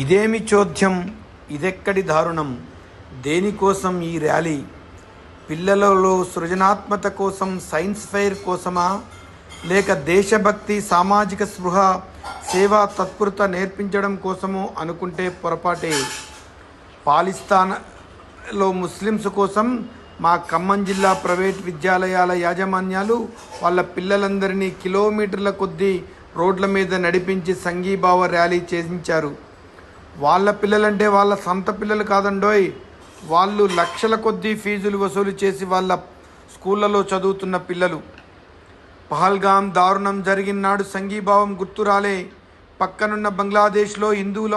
ఇదేమి చోద్యం, ఇదెక్కడి దారుణం? దేనికోసం ఈ ర్యాలీ? పిల్లలలో సృజనాత్మకత కోసం, సైన్స్ ఫెయిర్ కోసమా, లేక దేశభక్తి, సామాజిక స్పృహ, సేవా తత్పరత నేర్పించడం కోసమో అనుకుంటే పొరపాటే. పాలిస్తాన్లో ముస్లిమ్స్ కోసం మా ఖమ్మం జిల్లా ప్రైవేట్ విద్యాలయాల యాజమాన్యాలు వాళ్ళ పిల్లలందరినీ కిలోమీటర్ల కొద్దీ రోడ్ల మీద నడిపించి సంఘీభావ ర్యాలీ చేయించారు. వాళ్ళ పిల్లలంటే వాళ్ళ సొంత పిల్లలు కాదండోయ్, వాళ్ళు లక్షల కొద్దీ ఫీజులు వసూలు చేసి వాళ్ళ స్కూళ్ళలో చదువుతున్న పిల్లలు. పహల్గాం దారుణం జరిగిన నాడు సంఘీభావం గుర్తురాలే. పక్కనున్న బంగ్లాదేశ్లో హిందువుల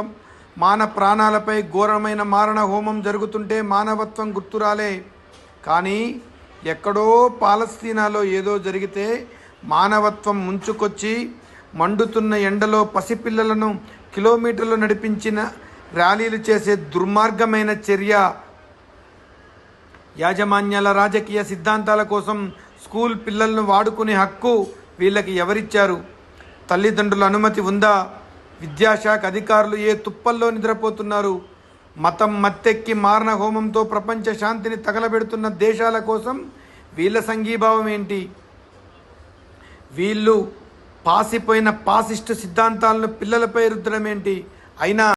ప్రాణాలపై ఘోరమైన మారణ హోమం జరుగుతుంటే మానవత్వం గుర్తురాలే. కానీ ఎక్కడో పాలస్తీనాలో ఏదో జరిగితే మానవత్వం ముంచుకొచ్చి మండుతున్న ఎండలో పసిపిల్లలను కిలోమీటర్లు నడిపించిన ర్యాలీలు చేసే దుర్మార్గమైన చర్య. యాజమాన్యాల రాజకీయ సిద్ధాంతాల కోసం స్కూల్ పిల్లలను వాడుకునే హక్కు వీళ్ళకి ఎవరిచ్చారు? తల్లిదండ్రుల అనుమతి ఉందా? విద్యాశాఖ అధికారులు ఏ తుప్పల్లో నిద్రపోతున్నారు? మతం మత్తెక్కి మారణ హోమంతో ప్రపంచ శాంతిని తగలబెడుతున్న దేశాల కోసం వీళ్ళ సంఘీభావం ఏంటి? వీళ్ళు పాసిపోయిన పాసిస్టు సిద్ధాంతాలను పిల్లలపై రుద్దడం ఏంటి? అయినా